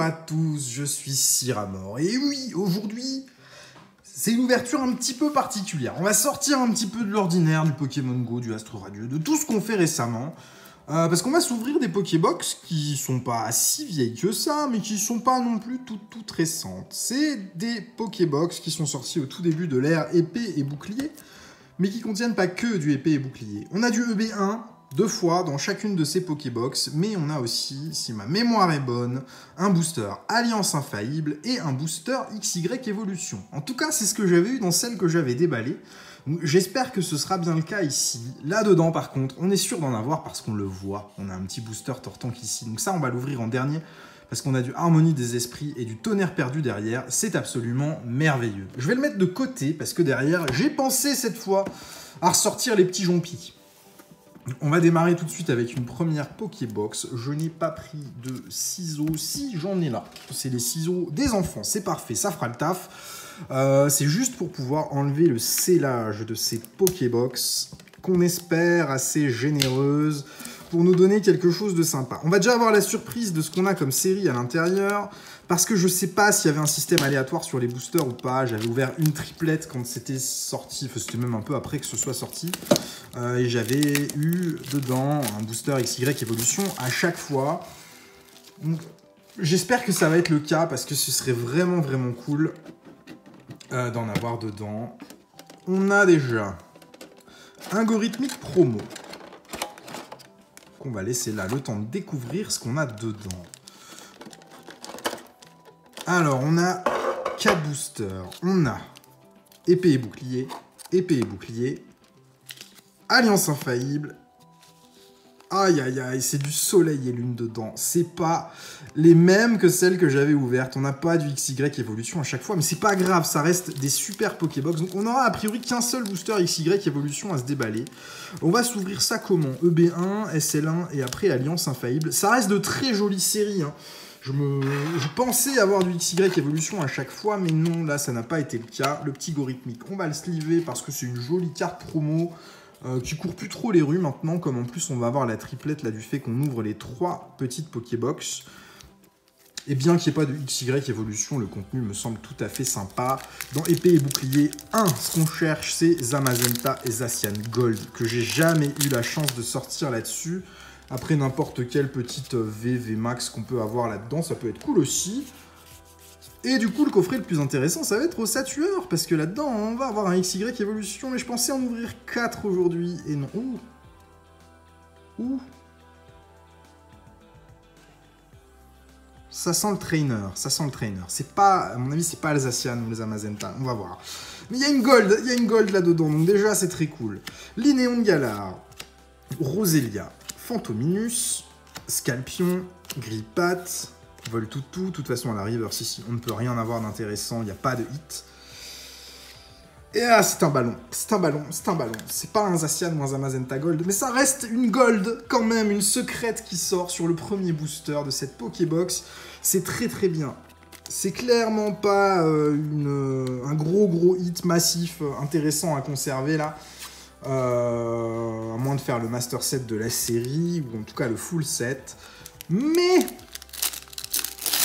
à tous, je suis Syramore. Et oui, aujourd'hui, c'est une ouverture un petit peu particulière. On va sortir un petit peu de l'ordinaire du Pokémon Go, du Astre Radieux, de tout ce qu'on fait récemment. Parce qu'on va s'ouvrir des Pokébox qui sont pas si vieilles que ça, mais qui sont pas non plus toutes récentes. C'est des Pokébox qui sont sortis au tout début de l'ère épée et bouclier, mais qui contiennent pas que du épée et bouclier. On a du EB1, 2 fois dans chacune de ces Pokébox, mais on a aussi, si ma mémoire est bonne, un booster Alliance Infaillible et un booster XY Evolution. En tout cas, c'est ce que j'avais eu dans celle que j'avais déballée. J'espère que ce sera bien le cas ici. Là-dedans, par contre, on est sûr d'en avoir parce qu'on le voit. On a un petit booster Tortank ici. Donc ça, on va l'ouvrir en dernier parce qu'on a du Harmonie des Esprits et du Tonnerre Perdu derrière. C'est absolument merveilleux. Je vais le mettre de côté parce que derrière, j'ai pensé cette fois à ressortir les petits jompis. On va démarrer tout de suite avec une première Pokébox. Je n'ai pas pris de ciseaux. Si, j'en ai là. C'est les ciseaux des enfants. C'est parfait, ça fera le taf. C'est juste pour pouvoir enlever le scellage de ces Pokébox qu'on espère assez généreuse pour nous donner quelque chose de sympa. On va déjà avoir la surprise de ce qu'on a comme série à l'intérieur parce que je sais pas s'il y avait un système aléatoire sur les boosters ou pas. J'avais ouvert une triplette quand c'était sorti, enfin c'était même un peu après que ce soit sorti. Et j'avais eu dedans un booster XY Evolution à chaque fois. J'espère que ça va être le cas parce que ce serait vraiment cool d'en avoir dedans. On a déjà un Gorithmique promo qu'on va laisser là le temps de découvrir ce qu'on a dedans. Alors, on a 4 boosters. On a épée et bouclier, Alliance Infaillible. Aïe, aïe, aïe, c'est du soleil et lune dedans. C'est pas les mêmes que celles que j'avais ouvertes. On n'a pas du XY Evolution à chaque fois, mais c'est pas grave, ça reste des super Pokébox. Donc on aura a priori qu'un seul booster XY Evolution à se déballer. On va s'ouvrir ça comment? EB1, SL1 et après Alliance Infaillible. Ça reste de très jolies séries, hein. Je pensais avoir du XY Evolution à chaque fois, mais non, là ça n'a pas été le cas. Le petit Gorithmique, on va le sliver parce que c'est une jolie carte promo. Qui court plus trop les rues maintenant, comme en plus on va avoir la triplette là du fait qu'on ouvre les 3 petites Pokébox. Et bien qu'il n'y ait pas de XY Evolution, le contenu me semble tout à fait sympa. Dans épée et bouclier 1, ce qu'on cherche c'est Zamazenta et Zacian Gold, que j'ai jamais eu la chance de sortir là-dessus. Après n'importe quelle petite VV Max qu'on peut avoir là-dedans, ça peut être cool aussi. Et du coup, le coffret le plus intéressant, ça va être au Satueur, parce que là-dedans, on va avoir un XY Evolution, mais je pensais en ouvrir 4 aujourd'hui, et non. Ouh. Ouh. Ça sent le trainer, C'est pas, à mon avis, c'est pas Alsacian ou les Zamazenta, on va voir. Mais il y a une gold là-dedans, donc déjà, c'est très cool. Linéon de Galar, Roselia, Fantominus, Scalpion, Grippat, Voltoutou, de toute façon à la reverse ici, on ne peut rien avoir d'intéressant, il n'y a pas de hit. Et là, c'est un ballon. C'est pas un Zacian ou un Zamazenta Gold, mais ça reste une Gold quand même, une secrète qui sort sur le premier booster de cette Pokébox. C'est très bien. C'est clairement pas un gros hit massif intéressant à conserver là. À moins de faire le Master Set de la série, ou en tout cas le full set. Mais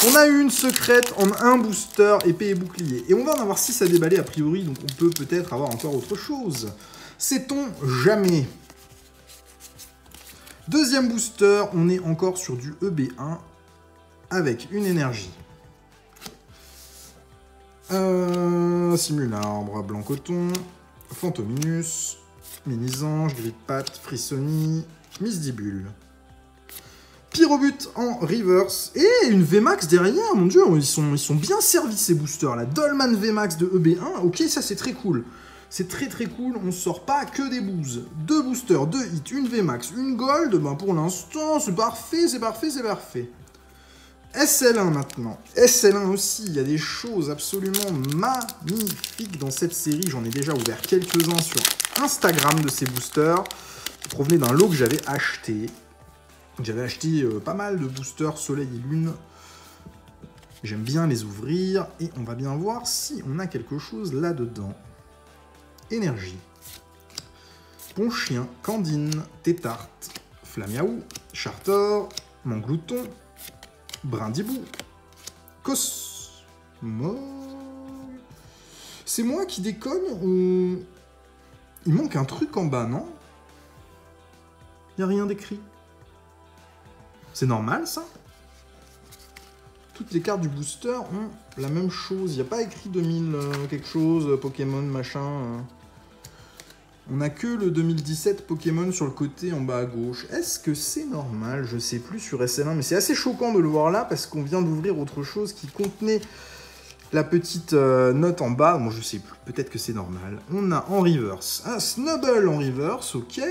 on a eu une secrète en un booster épée et bouclier. Et on va en avoir 6 à déballer a priori, donc on peut peut-être avoir encore autre chose. Sait-on jamais? Deuxième booster, on est encore sur du EB1 avec une énergie. Simularbre, Blanc-Coton, Fantominus, Minizange, Grippat, Frissoni, Misdibule. Pyrobut en reverse, et une VMAX derrière, mon dieu, ils sont bien servis ces boosters là. Dolman VMAX de EB1, ok, ça c'est très cool. C'est très cool, on sort pas que des boosts. 2 boosters, 2 hits, une VMAX, une gold, ben pour l'instant c'est parfait. SL1 maintenant. SL1 aussi, il y a des choses absolument magnifiques dans cette série. J'en ai déjà ouvert quelques-uns sur Instagram de ces boosters, qui provenaient d'un lot que j'avais acheté. J'avais acheté pas mal de boosters Soleil et Lune. J'aime bien les ouvrir. Et on va bien voir si on a quelque chose là-dedans. Énergie. Ponchien, Candine, Tétarte, Flamiaou, Chartor, Manglouton, Brindibou, Cosmo... C'est moi qui déconne ou... Il manque un truc en bas, non? Il n'y a rien d'écrit. C'est normal, ça? Toutes les cartes du booster ont la même chose. Il n'y a pas écrit 2000 quelque chose, Pokémon, machin. On n'a que le 2017 Pokémon sur le côté en bas à gauche. Est-ce que c'est normal? Je sais plus sur SL1, mais c'est assez choquant de le voir là parce qu'on vient d'ouvrir autre chose qui contenait la petite note en bas. Bon, je sais plus, peut-être que c'est normal. On a en reverse un Snubbull en reverse, ok.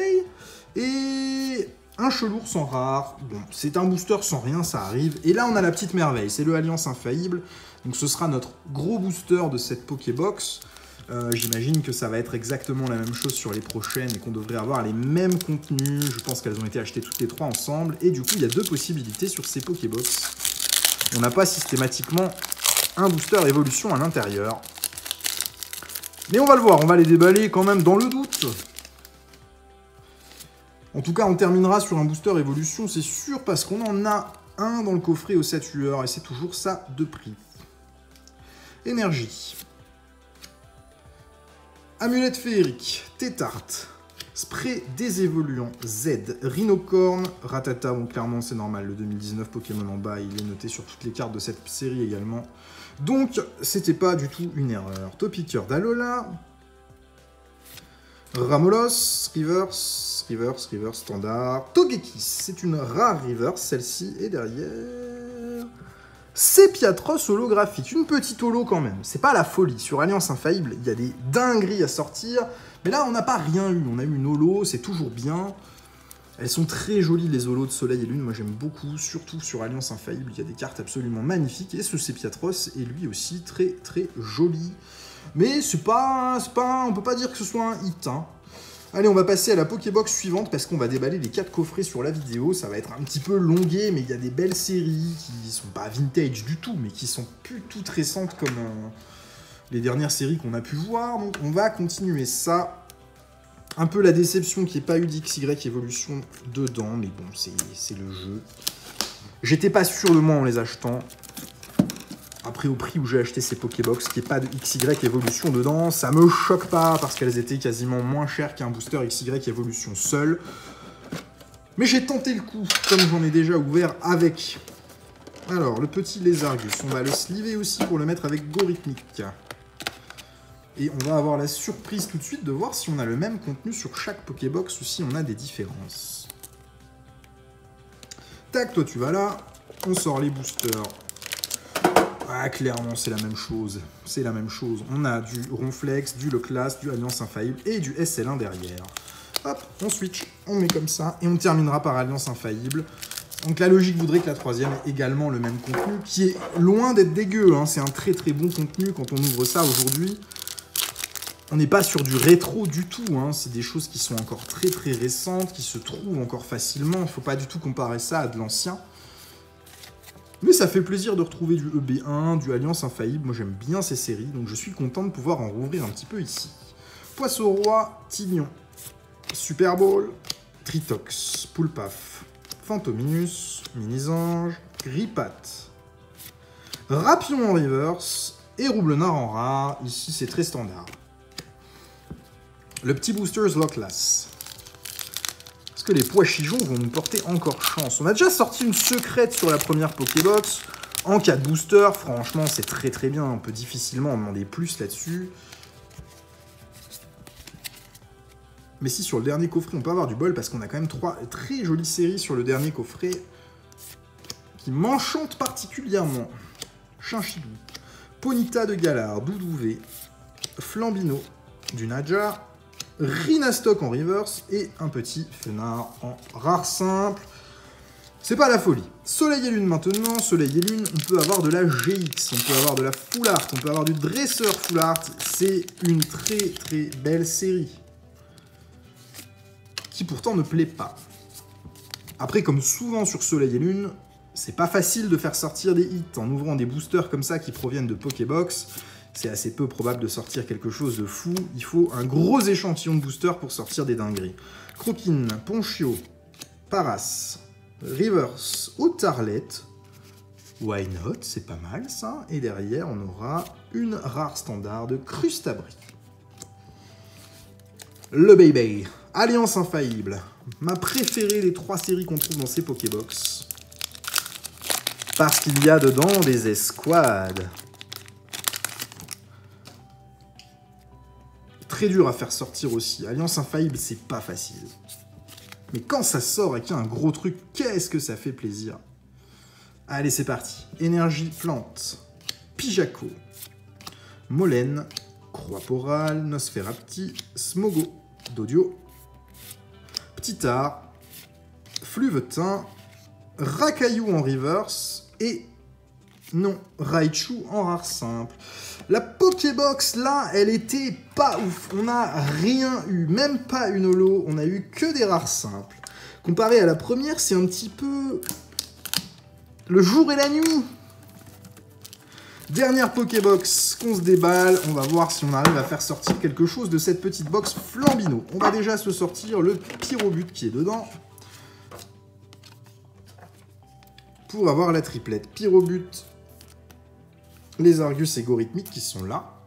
Et un Chelours en rare. Bon, c'est un booster sans rien, ça arrive. Et là, on a la petite merveille, c'est le Alliance Infaillible. Donc ce sera notre gros booster de cette Pokébox. J'imagine que ça va être exactement la même chose sur les prochaines et qu'on devrait avoir les mêmes contenus. Je pense qu'elles ont été achetées toutes les trois ensemble. Et du coup, il y a deux possibilités sur ces Pokébox. On n'a pas systématiquement un booster évolution à l'intérieur. Mais on va le voir, on va les déballer quand même dans le doute. En tout cas, on terminera sur un booster évolution, c'est sûr, parce qu'on en a un dans le coffret au 7 lueurs et c'est toujours ça de prix. Énergie. Amulette féerique, Tétarte, spray désévoluant Z, Rhinocorn, Ratata, bon clairement c'est normal, le 2019 Pokémon en bas, il est noté sur toutes les cartes de cette série également. Donc, c'était pas du tout une erreur. Topiqueur d'Alola, Ramolos, Reverse, standard, Togekiss, c'est une rare Reverse, celle-ci, et derrière... Sepiatros holographique, une petite holo quand même, c'est pas la folie. Sur Alliance Infaillible, il y a des dingueries à sortir, mais là on n'a pas rien eu, on a eu une holo, c'est toujours bien. Elles sont très jolies les holos de Soleil et Lune, moi j'aime beaucoup, surtout sur Alliance Infaillible, il y a des cartes absolument magnifiques, et ce Sepiatros est lui aussi très très joli. Mais c'est pas, on peut pas dire que ce soit un hit, hein. Allez, on va passer à la Pokébox suivante parce qu'on va déballer les 4 coffrets sur la vidéo. Ça va être un petit peu longué, mais il y a des belles séries qui sont pas vintage du tout, mais qui sont plus toutes récentes comme les dernières séries qu'on a pu voir. Donc on va continuer ça. Un peu la déception qu'il n'y ait pas eu d'XY Evolution dedans, mais bon, c'est le jeu. J'étais pas sûr de moi en les achetant. Après, au prix où j'ai acheté ces Pokébox, qu'il n'y ait pas de XY Evolution dedans, ça me choque pas, parce qu'elles étaient quasiment moins chères qu'un booster XY Evolution seul. Mais j'ai tenté le coup, comme j'en ai déjà ouvert avec. Alors, le petit Lézargus, on va le sliver aussi pour le mettre avec Gorhythmic. Et on va avoir la surprise tout de suite de voir si on a le même contenu sur chaque Pokébox ou si on a des différences. Tac, toi tu vas là, on sort les boosters. Ah, clairement, c'est la même chose. C'est la même chose. On a du Ronflex, du Leclass, du Alliance Infaillible et du SL1 derrière. Hop, on switch, on met comme ça, et on terminera par Alliance Infaillible. Donc la logique voudrait que la troisième ait également le même contenu, qui est loin d'être dégueu, hein. C'est un très très bon contenu quand on ouvre ça aujourd'hui. On n'est pas sur du rétro du tout, hein. C'est des choses qui sont encore très très récentes, qui se trouvent encore facilement. Il ne faut pas du tout comparer ça à de l'ancien. Mais ça fait plaisir de retrouver du EB1, du Alliance Infaillible. Moi, j'aime bien ces séries, donc je suis content de pouvoir en rouvrir un petit peu ici. Poisson Roi, Tignon, Super Bowl, Tritox, Poulpaf, Fantominus, Minizange, Gripat, Rapion en reverse et Roublenard en rare. Ici, c'est très standard. Le petit Boosters Leclass. Est-ce que les Pois-Chigeons vont nous porter encore chance? On a déjà sorti une secrète sur la première Pokébox. En cas de booster, franchement, c'est très très bien. On peut difficilement en demander plus là-dessus. Mais si sur le dernier coffret, on peut avoir du bol, parce qu'on a quand même 3 très jolies séries sur le dernier coffret qui m'enchantent particulièrement. Chinchilou, Ponyta de Galar, Doudouvé, Flambino, du Nadja, Rhinastock en reverse et un petit Fenard en rare simple. C'est pas la folie. Soleil et Lune maintenant. Soleil et Lune, on peut avoir de la GX, on peut avoir de la Full Art, on peut avoir du Dresseur Full Art. C'est une très très belle série qui pourtant ne plaît pas. Après, comme souvent sur Soleil et Lune, c'est pas facile de faire sortir des hits en ouvrant des boosters comme ça qui proviennent de Pokébox. C'est assez peu probable de sortir quelque chose de fou. Il faut un gros échantillon de booster pour sortir des dingueries. Croquine, Ponchio, Paras, Reverse, Otarlet, Why not? C'est pas mal ça. Et derrière, on aura une rare standard de Crustabri. Le Baby. Alliance Infaillible. Ma préférée des 3 séries qu'on trouve dans ces Pokébox. Parce qu'il y a dedans des escouades. Très dur à faire sortir aussi. Alliance Infaillible, c'est pas facile. Mais quand ça sort et qu'il y a un gros truc, qu'est-ce que ça fait plaisir. Allez, c'est parti. Énergie Plante. Pijaco. Molène. Croix-Porale. Nosferapti. Smogo. Dodio. Ptitard. Fluvetin. Rakaillou en reverse. Et non, Raichu en rare simple. La Pokébox, là, elle était pas ouf. On n'a rien eu, même pas une holo. On a eu que des rares simples. Comparé à la première, c'est un petit peu le jour et la nuit. Dernière Pokébox qu'on se déballe. On va voir si on arrive à faire sortir quelque chose de cette petite box Flambino. On va déjà se sortir le Pyrobut qui est dedans. Pour avoir la triplette. Pyrobut, les Argus égorithmiques qui sont là.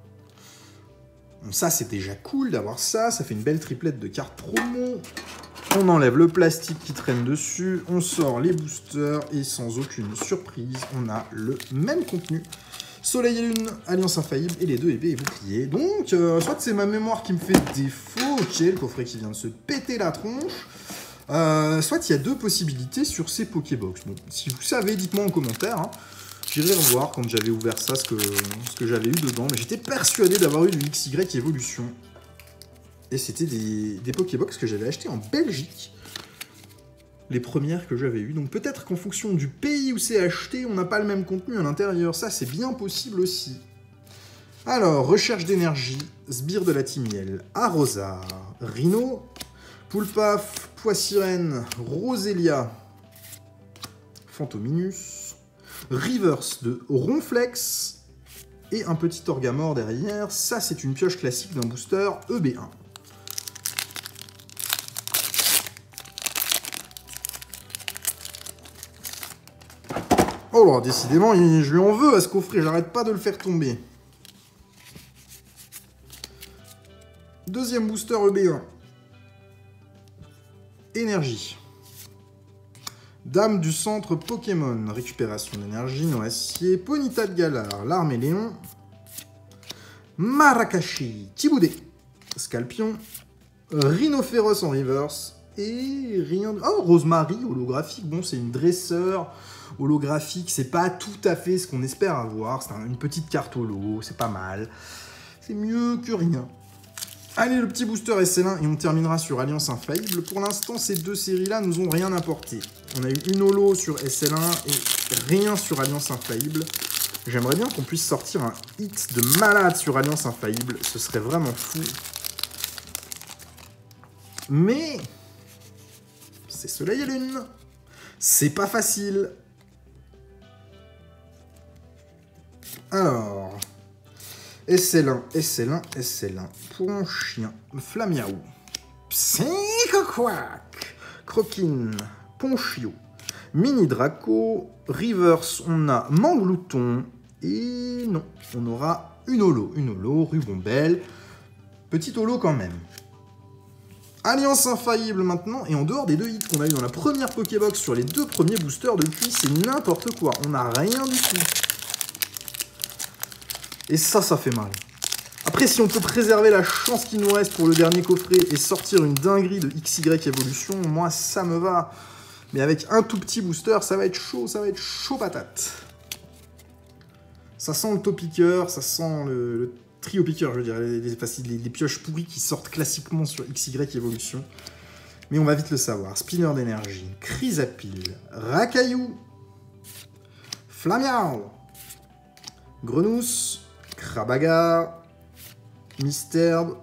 Bon, ça, c'est déjà cool d'avoir ça. Ça fait une belle triplette de cartes promo. On enlève le plastique qui traîne dessus. On sort les boosters. Et sans aucune surprise, on a le même contenu. Soleil et Lune, Alliance Infaillible et les 2 épées et boucliers. Donc, soit c'est ma mémoire qui me fait défaut. Ok, le coffret qui vient de se péter la tronche. Soit il y a 2 possibilités sur ces Pokébox. Bon, si vous savez, dites-moi en commentaire. Hein. J'irai revoir quand j'avais ouvert ça, ce que j'avais eu dedans. Mais j'étais persuadé d'avoir eu du XY Evolution. Et c'était des Pokébox que j'avais acheté en Belgique. Les premières que j'avais eues. Donc peut-être qu'en fonction du pays où c'est acheté, on n'a pas le même contenu à l'intérieur. Ça, c'est bien possible aussi. Alors, recherche d'énergie. Sbire de la Timiel. Arrosar. Rhino. Poulpaf. Poissirène. Roselia. Fantominus. Reverse de Ronflex. Et un petit Orgamore derrière. Ça, c'est une pioche classique d'un booster EB1. Oh là, décidément, je lui en veux à ce coffret, j'arrête pas de le faire tomber. Deuxième booster EB1. Énergie. Dame du centre Pokémon. Récupération d'énergie, non acier. Ponyta de Galar, l'armée Léon. Marakashi, Tiboudé. Scalpion. Rhinophéros en reverse. Et rien de... Oh, Rosemary, holographique. Bon, c'est une dresseur holographique. C'est pas tout à fait ce qu'on espère avoir. C'est une petite carte holo, c'est pas mal. C'est mieux que rien. Allez, le petit booster SL1 et on terminera sur Alliance Infaillible. Pour l'instant, ces 2 séries-là nous ont rien apporté. On a eu une holo sur SL1 et rien sur Alliance Infaillible. J'aimerais bien qu'on puisse sortir un hit de malade sur Alliance Infaillible. Ce serait vraiment fou. Mais c'est Soleil et Lune. C'est pas facile. Alors... SL1, SL1, SL1. Pour un chien. Flamiaou. Psychoquack. Croquine. Ponchio. Mini Draco. Reverse, on a Manglouton. Et non, on aura une holo. Une holo, Rubombelle. Petite holo quand même. Alliance Infaillible maintenant. Et en dehors des 2 hits qu'on a eu dans la première Pokébox sur les 2 premiers boosters, depuis, c'est n'importe quoi. On n'a rien du tout. Et ça fait mal. Après, si on peut préserver la chance qu'il nous reste pour le dernier coffret et sortir une dinguerie de XY Evolution, moi, ça me va. Mais avec un tout petit booster, ça va être chaud patate. Ça sent le Topiqueur, ça sent le trio piqueur, je veux dire, les pioches pourries qui sortent classiquement sur XY Evolution. Mais on va vite le savoir. Spinner d'énergie, Chrysapile, Rakaillou, Flamiao, Grenousse, Krabaga, Misterbe,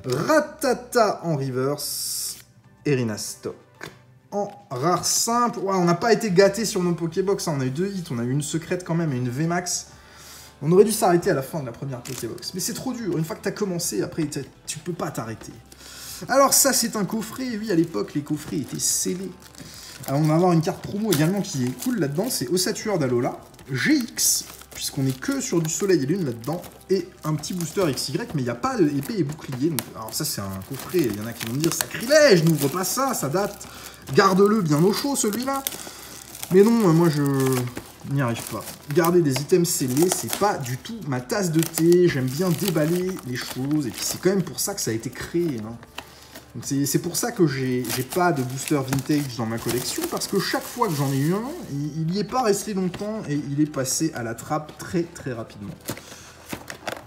Ratata en reverse, Erinastok en rare simple. Ouais, on n'a pas été gâtés sur nos Pokébox, hein. On a eu 2 hits, on a eu une secrète quand même et une VMAX. On aurait dû s'arrêter à la fin de la première Pokébox. Mais c'est trop dur, une fois que tu as commencé, après tu peux pas t'arrêter. Alors ça c'est un coffret, oui à l'époque les coffrets étaient scellés. Alors, on va avoir une carte promo également qui est cool là-dedans, c'est Ossature d'Alola, GX, puisqu'on est que sur du soleil et lune là-dedans, et un petit booster XY, mais il n'y a pas d'épée et bouclier. Donc, alors ça c'est un coffret, il y en a qui vont me dire sacrilège, n'ouvre pas ça, ça date, garde-le bien au chaud celui-là. Mais non, moi je n'y arrive pas. Garder des items scellés, c'est pas du tout ma tasse de thé, j'aime bien déballer les choses, et puis c'est quand même pour ça que ça a été créé. Hein. C'est pour ça que j'ai pas de booster vintage dans ma collection, parce que chaque fois que j'en ai eu un, il n'y est pas resté longtemps et il est passé à la trappe très très rapidement.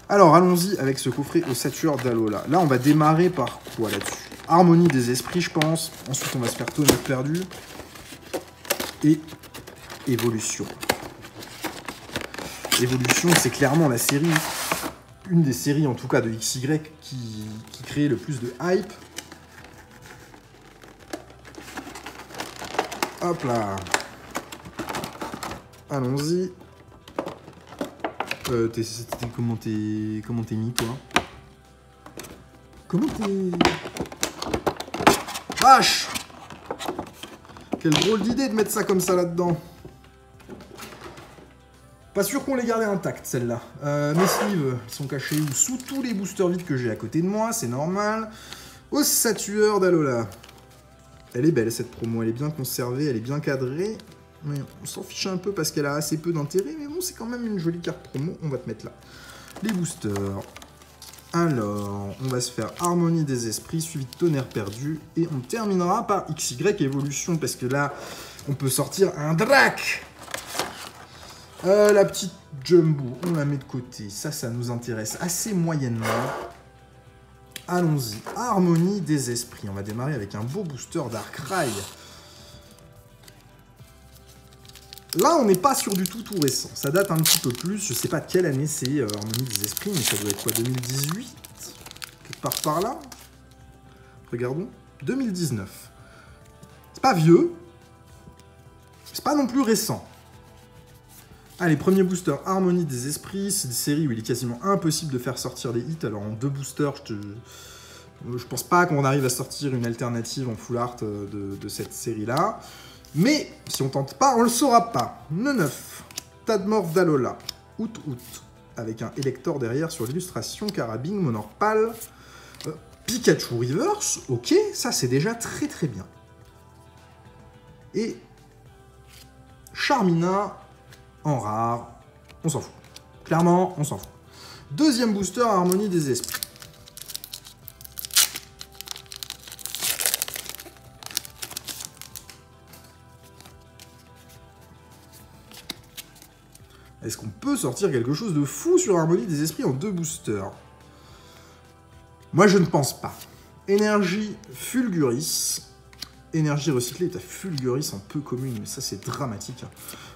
Alors allons-y avec ce coffret Ossature d'Alola. Là on va démarrer par quoi là-dessus? Harmonie des esprits je pense, ensuite on va se faire Tonnerre perdu et Évolution. Évolution c'est clairement la série, une des séries en tout cas de XY qui crée le plus de hype. Hop là. Allons-y. Comment t'es mis, toi? Comment t'es... Vache! Quelle drôle d'idée de mettre ça comme ça là-dedans. Pas sûr qu'on les gardait intactes, celles-là. Mes sleeves sont cachés où? Sous tous les boosters vides que j'ai à côté de moi, c'est normal. Ossature d'Alola. Elle est belle cette promo, elle est bien conservée, elle est bien cadrée. Mais on s'en fiche un peu parce qu'elle a assez peu d'intérêt, mais bon, c'est quand même une jolie carte promo, on va te mettre là. Les boosters. Alors, on va se faire Harmonie des esprits, suivi de Tonnerre perdu, et on terminera par XY Évolution, parce que là, on peut sortir un Drac. La petite Jumbo, on la met de côté, ça nous intéresse assez moyennement. Allons-y, Harmonie des esprits. On va démarrer avec un beau booster Darkrai. Là, on n'est pas sur du tout récent. Ça date un petit peu plus. Je sais pas de quelle année c'est Harmonie des esprits, mais ça doit être quoi, 2018? Quelque part par là. Regardons. 2019. C'est pas vieux. C'est pas non plus récent. Allez, premier booster, Harmonie des esprits. C'est une série où il est quasiment impossible de faire sortir des hits. Alors en 2 boosters, je pense pas qu'on arrive à sortir une alternative en full art de cette série-là. Mais si on tente pas, on le saura pas. 9. Tadmorph d'Alola. Out. Avec un Elector derrière sur l'illustration. Carabine, Monorpal. Pikachu Reverse. Ok, ça c'est déjà très très bien. Et Charmina en rare, on s'en fout. Clairement, on s'en fout. Deuxième booster, Harmonie des esprits. Est-ce qu'on peut sortir quelque chose de fou sur Harmonie des esprits en 2 boosters? Moi, je ne pense pas. Énergie Fulguris. Énergie recyclée, t'as Fulguris en peu commune, mais ça c'est dramatique.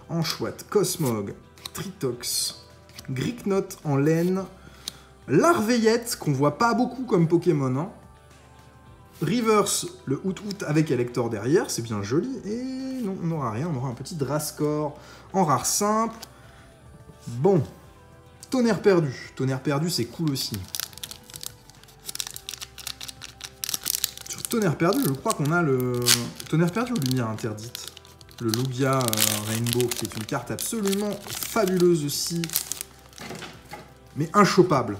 Anchouette, Cosmog, Tritox, Gricknot en laine, Larveillette, qu'on voit pas beaucoup comme Pokémon. Hein. Reverse, le Out avec Elector derrière, c'est bien joli. Et non, on n'aura rien, on aura un petit Drascore en rare simple. Bon, Tonnerre perdu. Tonnerre perdu, c'est cool aussi. Tonnerre perdu, je crois qu'on a le... Tonnerre perdu ou Lumière interdite? Le Lugia Rainbow, qui est une carte absolument fabuleuse aussi. Mais inchopable.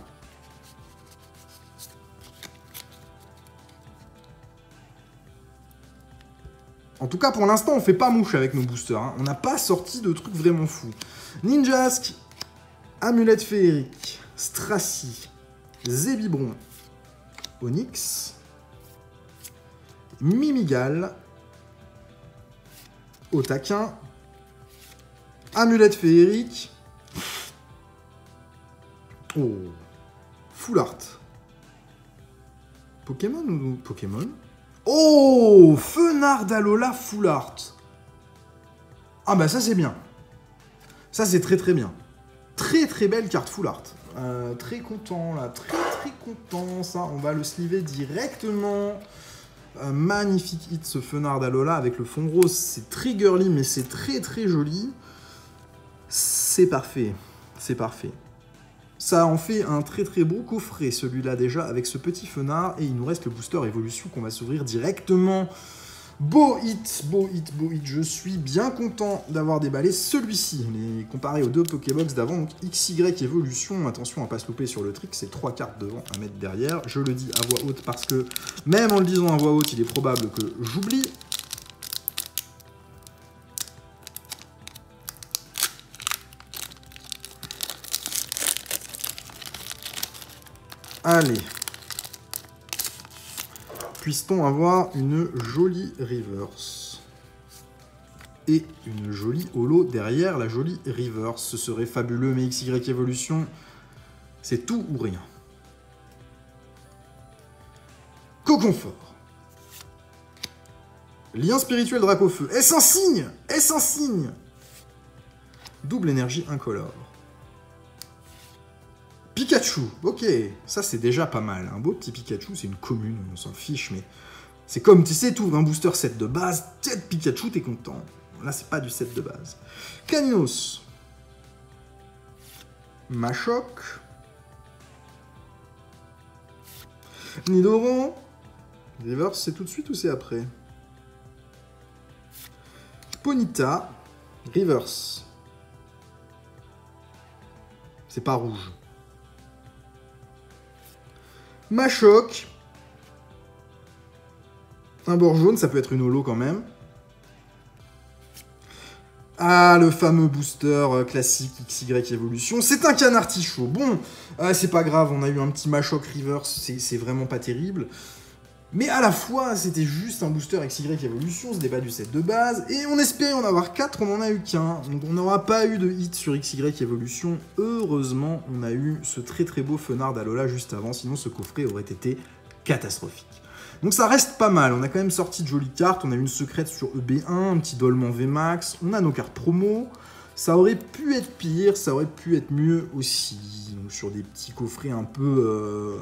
En tout cas, pour l'instant, on fait pas mouche avec nos boosters. Hein. On n'a pas sorti de trucs vraiment fous. Ninjask, Amulette féerique, Stracy, Zébibron, Onyx... Mimigal, au taquin, Amulette féerique, oh, full art, Pokémon ou Pokémon? Oh, Fenard d'Alola full art. Ah bah ça c'est bien, ça c'est très très bien, très très belle carte full art, très content là, très content, ça on va le sliver directement. Magnifique hit ce Fenard d'Alola avec le fond rose, c'est très girly mais c'est très très joli. C'est parfait, c'est parfait. Ça en fait un très très beau coffret celui-là déjà avec ce petit Fenard et il nous reste le booster évolution qu'on va s'ouvrir directement Beau hit, beau hit, beau hit. Je suis bien content d'avoir déballé celui-ci. Mais comparé aux deux Pokébox d'avant, donc XY Evolution, attention à pas se louper sur le trick, c'est 3 cartes devant à mettre derrière. Je le dis à voix haute parce que, même en le disant à voix haute, il est probable que j'oublie. Allez. Puisse-t-on avoir une jolie reverse et une jolie holo derrière la jolie reverse. Ce serait fabuleux, mais XY Evolution, c'est tout ou rien. Coconfort. Lien spirituel Dracofeu. Est-ce un signe? Est-ce un signe? Double énergie incolore. Pikachu, ok, ça c'est déjà pas mal. Un beau petit Pikachu, c'est une commune, on s'en fiche, mais c'est comme, tu sais, tu ouvres un booster set de base, tête Pikachu, t'es content. Là, c'est pas du set de base. Caninos. Machoc. Nidoran. Reverse, c'est tout de suite ou c'est après? Ponyta. Reverse. C'est pas rouge. Machoc. Un bord jaune, ça peut être une holo quand même. Ah, le fameux booster classique XY Evolution. C'est un canartichaud. Bon, c'est pas grave, on a eu un petit Machoc Reverse, c'est vraiment pas terrible. Mais à la fois, c'était juste un booster XY Evolution, c'était pas du set de base. Et on espérait en avoir 4, on en a eu qu'un. Donc on n'aura pas eu de hit sur XY Evolution. Heureusement, on a eu ce très très beau Fenard Alola juste avant, sinon ce coffret aurait été catastrophique. Donc ça reste pas mal, on a quand même sorti de jolies cartes, on a une secrète sur EB1, un petit Dolman VMAX, on a nos cartes promo, ça aurait pu être pire, ça aurait pu être mieux aussi, donc sur des petits coffrets un peu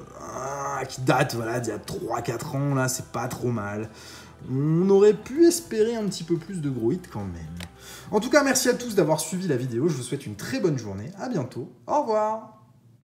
qui datent voilà, d'il y a 3-4 ans, là c'est pas trop mal. On aurait pu espérer un petit peu plus de gros hits quand même. En tout cas, merci à tous d'avoir suivi la vidéo, je vous souhaite une très bonne journée, à bientôt, au revoir.